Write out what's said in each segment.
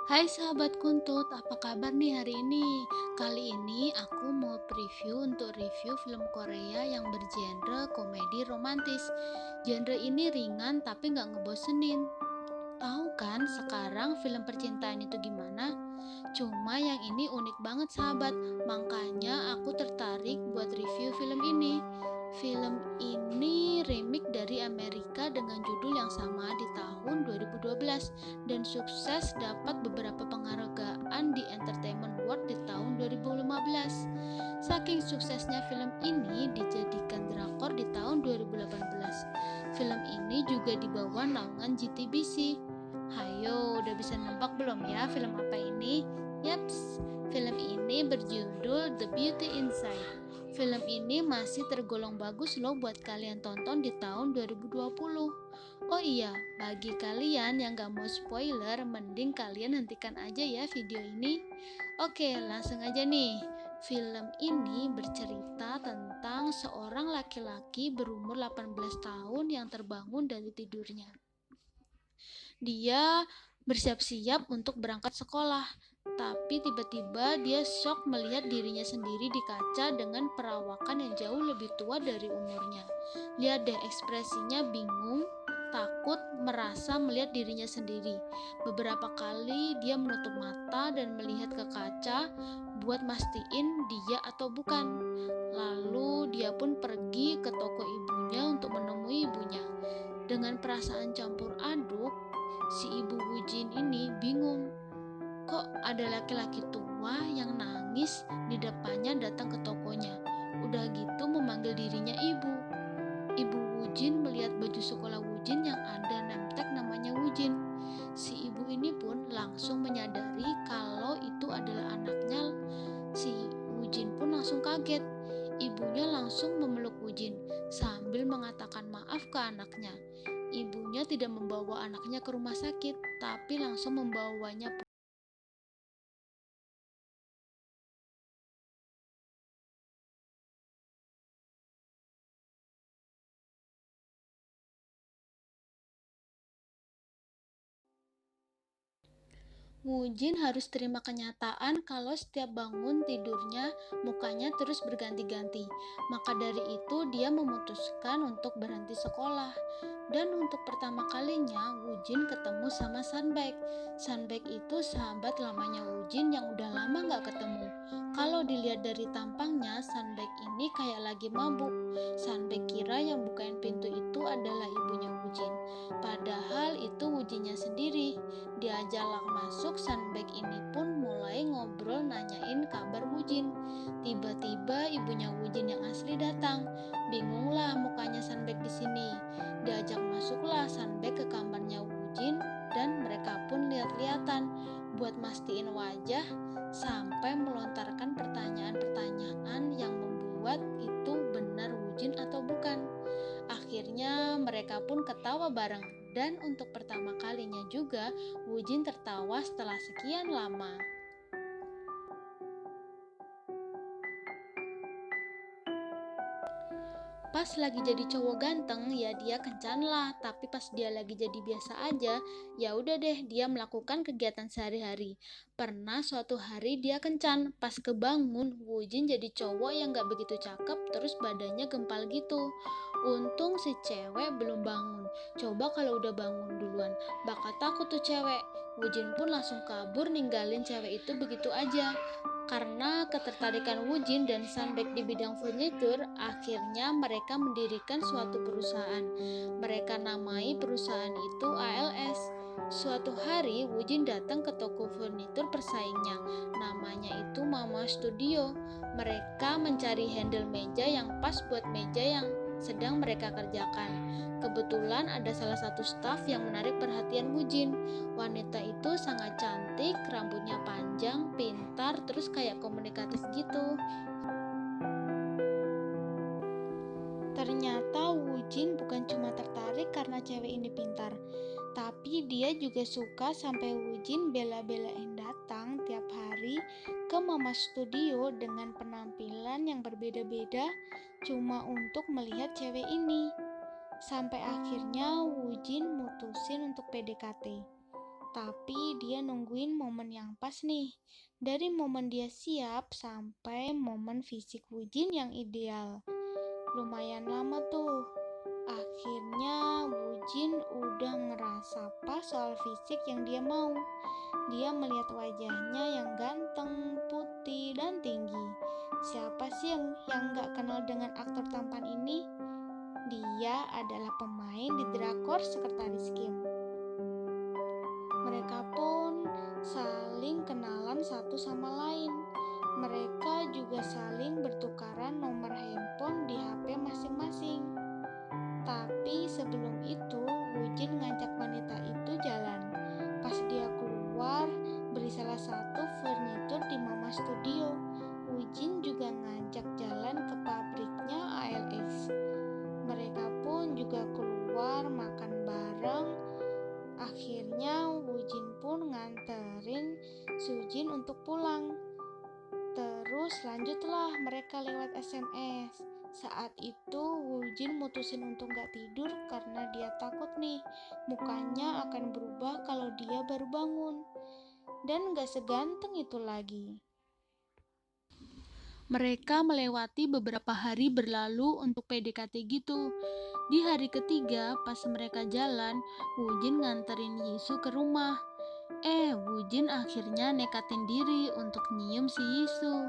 Hai sahabat Kuntut, apa kabar nih hari ini? Kali ini aku mau preview untuk review film Korea yang bergenre komedi romantis. Genre ini ringan tapi nggak ngebosenin. Tahu kan sekarang film percintaan itu gimana? Cuma yang ini unik banget sahabat, makanya aku tertarik buat review film ini. Film ini remake dari Amerika dengan judul yang sama di tahun 2012 dan sukses dapat beberapa penghargaan di Entertainment Award di tahun 2015. Saking suksesnya film ini dijadikan drakor di tahun 2018. Film ini juga dibawa naungan JTBC. Hayo, udah bisa nebak belum ya film apa ini? Yaps, film ini berjudul The Beauty Inside. Film ini masih tergolong bagus loh buat kalian tonton di tahun 2020. Oh iya, bagi kalian yang gak mau spoiler, mending kalian hentikan aja ya video ini. Oke, langsung aja nih. Film ini bercerita tentang seorang laki-laki berumur 18 tahun yang terbangun dari tidurnya. Dia bersiap-siap untuk berangkat sekolah, tapi tiba-tiba dia shock melihat dirinya sendiri di kaca dengan perawakan yang jauh lebih tua dari umurnya. Lihat deh ekspresinya bingung, takut, merasa melihat dirinya sendiri. Beberapa kali dia menutup mata dan melihat ke kaca buat mastiin dia atau bukan. Lalu dia pun pergi ke toko ibunya untuk menemui ibunya. Dengan perasaan campur aduk, si ibu Wujin ini bingung. Kok ada laki-laki tua yang nangis di depannya datang ke tokonya. Udah gitu memanggil dirinya ibu. Ibu Wujin melihat baju sekolah Wujin yang ada nemtek namanya Wujin. Si ibu ini pun langsung menyadari kalau itu adalah anaknya. Si Wujin pun langsung kaget. Ibunya langsung memeluk Wujin sambil mengatakan maaf ke anaknya. Ibunya tidak membawa anaknya ke rumah sakit, tapi langsung membawanya. Wujin harus terima kenyataan kalau setiap bangun tidurnya mukanya terus berganti-ganti. Maka dari itu dia memutuskan untuk berhenti sekolah. Dan untuk pertama kalinya Wujin ketemu sama Sunbaek. Sunbaek itu sahabat lamanya Wujin yang udah lama gak ketemu. Kalau dilihat dari tampangnya, Sunbaek ini kayak lagi mabuk. Sunbaek kira yang bukain pintu itu adalah ibunya Wujin. Padahal itu Wujinnya sendiri. Diajaklah masuk, Sunbaek ini pun mulai ngobrol nanyain kabar Wujin. Tiba-tiba ibunya Wujin yang asli datang. Bingunglah mukanya Sunbaek di sini. Diajak masuklah Sunbaek ke kamarnya Wujin dan mereka pun lihat-lihatan buat mastiin wajah sampai melontarkan pertanyaan-pertanyaan yang membuat itu benar Wujin atau bukan. Akhirnya mereka pun ketawa bareng dan untuk pertama kalinya juga Wujin tertawa setelah sekian lama. Pas lagi jadi cowok ganteng ya dia kencan lah, tapi pas dia lagi jadi biasa aja, ya udah deh dia melakukan kegiatan sehari-hari. Pernah suatu hari dia kencan, pas kebangun Wujin jadi cowok yang gak begitu cakep terus badannya gempal gitu. Untung si cewek belum bangun. Coba kalau udah bangun duluan, bakal takut tuh cewek. Wujin pun langsung kabur ninggalin cewek itu begitu aja. Karena ketertarikan Wujin dan Sunbaek di bidang furnitur, akhirnya mereka mendirikan suatu perusahaan. Mereka namai perusahaan itu ALS. Suatu hari Wujin datang ke toko furnitur persaingnya, namanya itu Mama Studio. Mereka mencari handle meja yang pas buat meja yang sedang mereka kerjakan. Kebetulan ada salah satu staf yang menarik perhatian Wujin. Wanita itu sangat cantik, rambutnya panjang, pintar, terus kayak komunikatif gitu. Ternyata Wujin bukan cuma tertarik karena cewek ini pintar, tapi dia juga suka sampai Wujin bela-belain datang tiap hari ke Mama Studio dengan penampilan yang berbeda-beda cuma untuk melihat cewek ini. Sampai akhirnya Wujin mutusin untuk PDKT. Tapi dia nungguin momen yang pas nih. Dari momen dia siap sampai momen fisik Wujin yang ideal. Lumayan lama tuh. Akhirnya Wujin udah ngerasa pas soal fisik yang dia mau. Dia melihat wajahnya yang ganteng, putih, dan tinggi. Siapa sih yang gak kenal dengan aktor tampan ini? Dia adalah pemain di drakor Sekretaris Kim. Mereka pun saling kenalan satu sama lain. Mereka juga saling bertukaran nomor handphone di HP masing-masing. Tapi sebelum itu, Wujin ngajak wanita itu jalan. Pas dia keluar, beli salah satu furnitur di Mama Studio. Wujin juga ngajak jalan ke pabriknya ALX. Mereka pun juga keluar makan bareng. Akhirnya Wujin pun nganterin Sujin untuk pulang. Terus lanjutlah mereka lewat SMS. Saat itu Wujin mutusin untuk gak tidur karena dia takut nih mukanya akan berubah kalau dia baru bangun. Dan gak seganteng itu lagi. Mereka melewati beberapa hari berlalu untuk PDKT gitu. Di hari ketiga, pas mereka jalan, Wujin nganterin Yisu ke rumah. Wujin akhirnya nekatin diri untuk nyium si Yisu.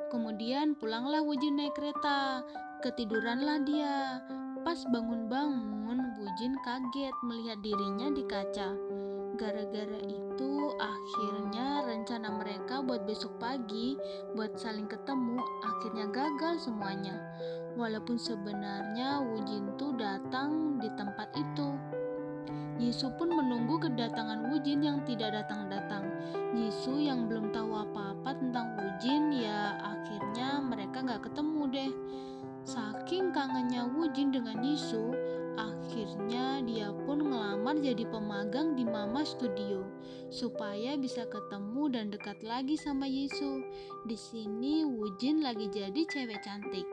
Kemudian pulanglah Wujin naik kereta. Ketiduranlah dia. Pas bangun-bangun, Wujin kaget melihat dirinya di kaca. Gara-gara itu, akhirnya rencana mereka buat besok pagi, buat saling ketemu, akhirnya gagal semuanya. Walaupun sebenarnya Wujin tuh datang di tempat itu. Yisu pun menunggu kedatangan Wujin yang tidak datang-datang. Yisu yang belum tahu apa-apa tentang Wujin, ya akhirnya mereka gak ketemu deh. Saking kangennya Wujin dengan Yisu, akhirnya dia pun ngelamar jadi pemagang di Mama Studio supaya bisa ketemu dan dekat lagi sama Yisu. Di sini Wujin lagi jadi cewek cantik.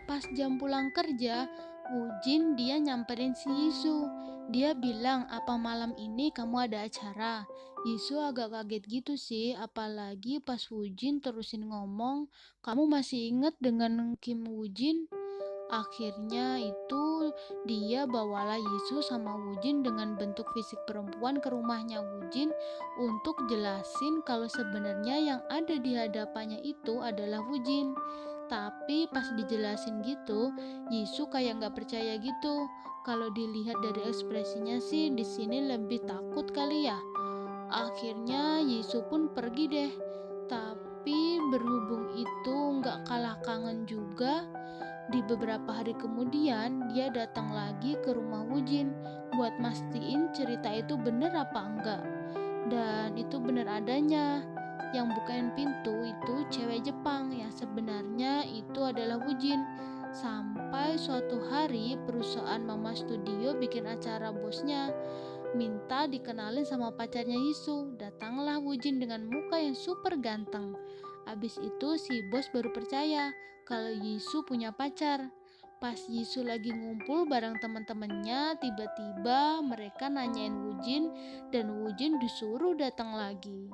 Pas jam pulang kerja, Wujin dia nyamperin si Yisu. Dia bilang, apa malam ini kamu ada acara? Yisu agak kaget gitu sih, apalagi pas Wujin terusin ngomong, kamu masih inget dengan Kim Wujin? Akhirnya itu dia bawalah Yisu sama Wujin dengan bentuk fisik perempuan ke rumahnya Wujin untuk jelasin kalau sebenarnya yang ada di hadapannya itu adalah Wujin. Tapi pas dijelasin gitu, Yisu kayak nggak percaya gitu. Kalau dilihat dari ekspresinya sih di sini lebih takut kali ya. Akhirnya Yisu pun pergi deh. Tapi berhubung itu nggak kalah kangen juga, di beberapa hari kemudian dia datang lagi ke rumah Wujin buat mastiin cerita itu bener apa enggak. Dan itu bener adanya. Yang bukain pintu itu cewek Jepang yang sebenarnya itu adalah Wujin. Sampai suatu hari perusahaan Mama Studio bikin acara bosnya minta dikenalin sama pacarnya Yisu. Datanglah Wujin dengan muka yang super ganteng. Abis itu si bos baru percaya kalau Yisu punya pacar. Pas Yisu lagi ngumpul bareng teman-temannya, tiba-tiba mereka nanyain Wujin dan Wujin disuruh datang lagi.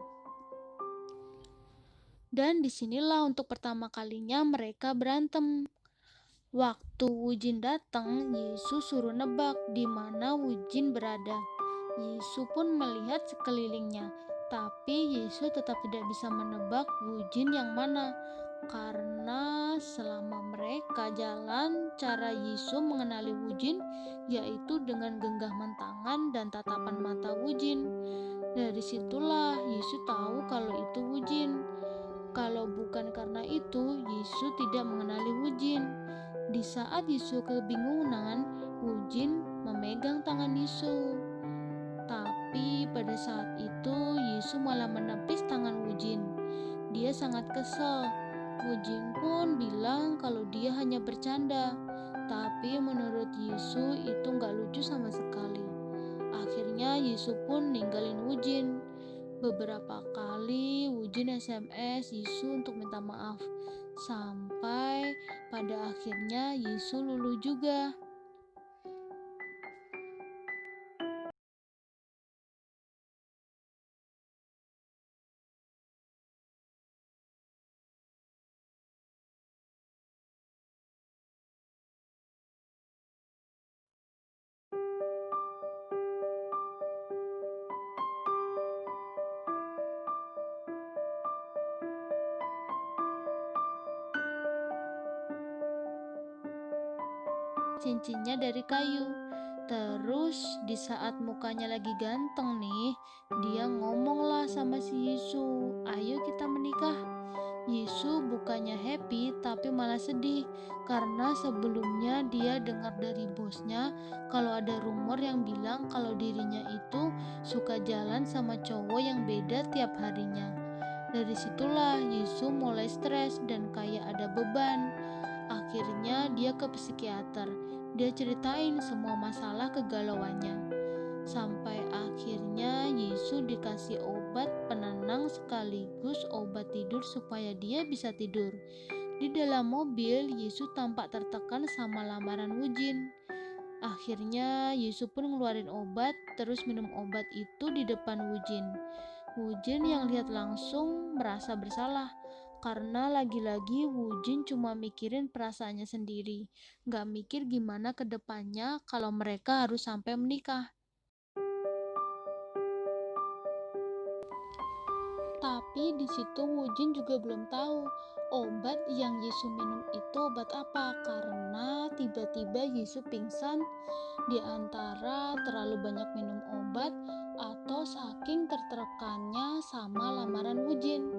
Dan disinilah untuk pertama kalinya mereka berantem. Waktu Wujin datang, Yisu suruh nebak di mana Wujin berada. Yisu pun melihat sekelilingnya, tapi Yisu tetap tidak bisa menebak Wujin yang mana. Karena selama mereka jalan, cara Yisu mengenali Wujin yaitu dengan genggaman tangan dan tatapan mata Wujin. Dari situlah Yisu tahu kalau itu Wujin. Kalau bukan karena itu, Yisu tidak mengenali Wujin. Di saat Yisu kebingungan, Wujin memegang tangan Yisu. Tapi pada saat itu, Yisu malah menepis tangan Wujin. Dia sangat kesal. Wujin pun bilang kalau dia hanya bercanda. Tapi menurut Yisu itu gak lucu sama sekali. Akhirnya Yisu pun ninggalin Wujin. Beberapa kali Wujin SMS Yisu untuk minta maaf. Sampai pada akhirnya Yisu luluh juga. cincinnya dari kayu. Terus di saat mukanya lagi ganteng nih, dia ngomonglah sama si Yisu, "Ayo kita menikah." Yisu bukannya happy tapi malah sedih karena sebelumnya dia dengar dari bosnya kalau ada rumor yang bilang kalau dirinya itu suka jalan sama cowok yang beda tiap harinya. Dari situlah Yisu mulai stres dan kayak ada beban. Akhirnya dia ke psikiater. Dia ceritain semua masalah kegalauannya. Sampai akhirnya Yisu dikasih obat penenang sekaligus obat tidur supaya dia bisa tidur. Di dalam mobil, Yisu tampak tertekan sama lamaran Wujin. Akhirnya Yisu pun ngeluarin obat, terus minum obat itu di depan Wujin. Wujin yang lihat langsung merasa bersalah karena lagi-lagi Wujin cuma mikirin perasaannya sendiri, gak mikir gimana ke depannya kalau mereka harus sampai menikah. Tapi di situ Wujin juga belum tahu obat yang Yisu minum itu obat apa karena tiba-tiba Yisu pingsan di antara terlalu banyak minum obat atau saking tertekannya sama lamaran Wujin.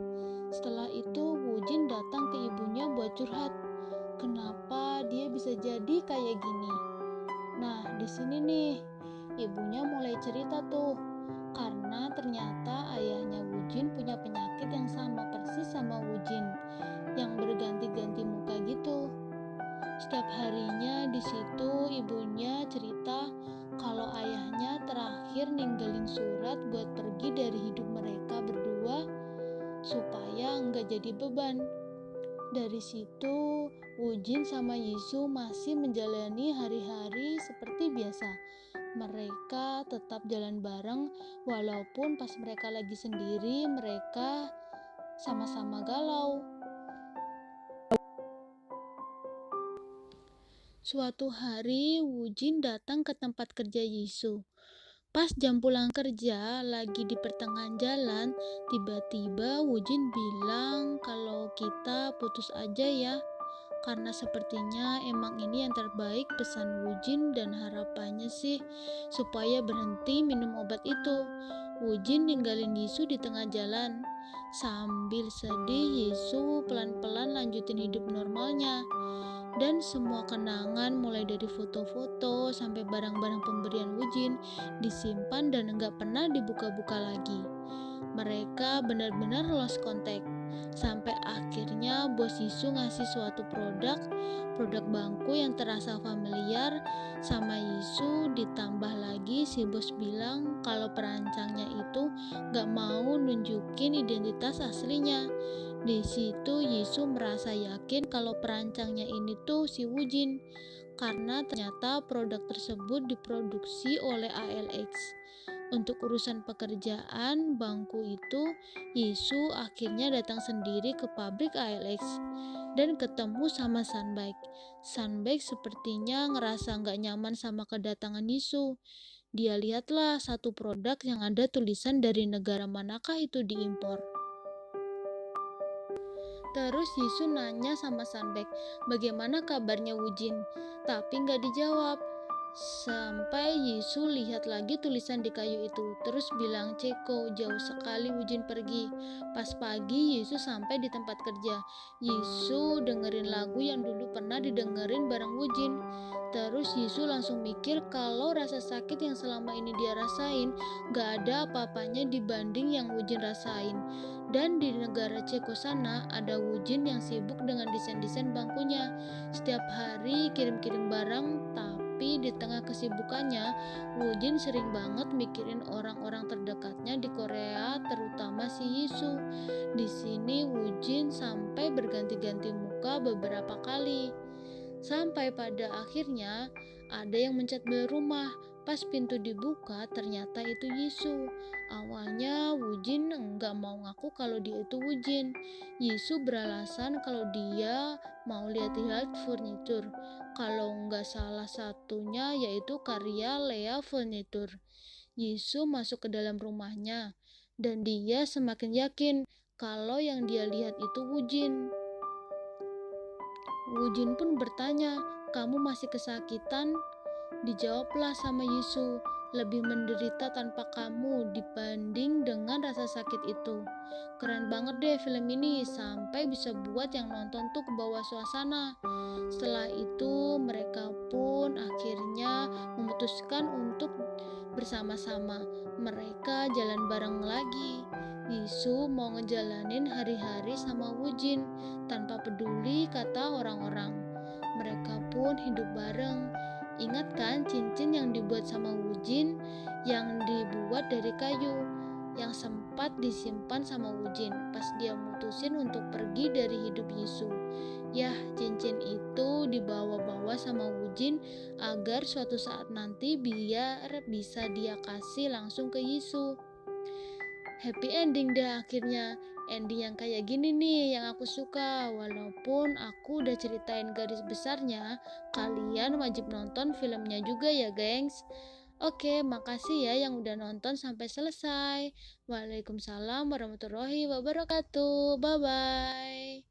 Setelah itu Wujin datang ke ibunya buat curhat. Kenapa dia bisa jadi kayak gini? Nah, di sini nih ibunya mulai cerita tuh karena ternyata ayahnya Wujin punya penyakit yang sama persis sama Wujin, yang berganti-ganti muka gitu. Setiap harinya di situ ibunya cerita kalau ayahnya terakhir ninggalin surat buat pergi dari hidup mereka berdua supaya nggak jadi beban. Dari situ Wujin sama Yisu masih menjalani hari-hari seperti biasa. Mereka tetap jalan bareng walaupun pas mereka lagi sendiri mereka sama-sama galau. Suatu hari Wujin datang ke tempat kerja Yisu. Pas jam pulang kerja, lagi di pertengahan jalan, tiba-tiba Wujin bilang kalau kita putus aja ya. Karena sepertinya emang ini yang terbaik, pesan Wujin dan harapannya sih supaya berhenti minum obat itu. Wujin ninggalin Yisu di tengah jalan. Sambil sedih, Yisu pelan-pelan lanjutin hidup normalnya. Dan semua kenangan mulai dari foto-foto sampai barang-barang pemberian Wujin disimpan dan enggak pernah dibuka-buka lagi. Mereka benar-benar lost contact. Sampai akhirnya bos Yisu ngasih suatu produk bangku yang terasa familiar sama Yisu, ditambah lagi si bos bilang kalau perancangnya itu gak mau nunjukin identitas aslinya. Di situ Yisu merasa yakin kalau perancangnya ini tuh si Wujin karena ternyata produk tersebut diproduksi oleh ALX. Untuk urusan pekerjaan bangku itu, Yisu akhirnya datang sendiri ke pabrik ALX dan ketemu sama Sunbike. Sunbike sepertinya ngerasa nggak nyaman sama kedatangan Yisu. Dia lihatlah satu produk yang ada tulisan dari negara manakah itu diimpor. Terus Yisu nanya sama Sunbike, bagaimana kabarnya Wujin? Tapi nggak dijawab. Sampai Yisu lihat lagi tulisan di kayu itu, terus bilang, "Ceko, jauh sekali Wujin pergi." Pas pagi Yisu sampai di tempat kerja. Yisu dengerin lagu yang dulu pernah didengerin bareng Wujin. Terus Yisu langsung mikir kalau rasa sakit yang selama ini dia rasain gak ada apa-apanya dibanding yang Wujin rasain. Dan di negara Ceko sana ada Wujin yang sibuk dengan desain-desain bangkunya. Setiap hari kirim-kirim barang, tapi di tengah kesibukannya, Wujin sering banget mikirin orang-orang terdekatnya di Korea, terutama si Yisu. Di sini Wujin sampai berganti-ganti muka beberapa kali. Sampai pada akhirnya ada yang mencat bel rumah. Pas pintu dibuka ternyata itu Yisu. Awalnya Wujin enggak mau ngaku kalau dia itu Wujin. Yisu beralasan kalau dia mau lihat-lihat furnitur. Kalau enggak salah satunya yaitu karya Lea Furniture. Yisu masuk ke dalam rumahnya dan dia semakin yakin kalau yang dia lihat itu Wujin. Wujin pun bertanya, "Kamu masih kesakitan?" Dijawablah sama Yisu, "Lebih menderita tanpa kamu dibanding dengan rasa sakit itu." Keren banget deh film ini, sampai bisa buat yang nonton tuh ke bawah suasana. Setelah itu, mereka pun akhirnya memutuskan untuk bersama-sama. Mereka jalan bareng lagi. Yisu mau ngejalanin hari-hari sama Wujin tanpa peduli kata orang-orang. Mereka pun hidup bareng. Ingat kan cincin yang dibuat sama Wujin yang dibuat dari kayu yang sempat disimpan sama Wujin pas dia mutusin untuk pergi dari hidup Yisu. Yah, cincin itu dibawa-bawa sama Wujin agar suatu saat nanti biar bisa dia kasih langsung ke Yisu. Happy ending deh akhirnya. Ending yang kayak gini nih yang aku suka. Walaupun aku udah ceritain garis besarnya, kalian wajib nonton filmnya juga ya, gengs. Oke, makasih ya yang udah nonton sampai selesai. Waalaikumsalam warahmatullahi wabarakatuh. Bye bye.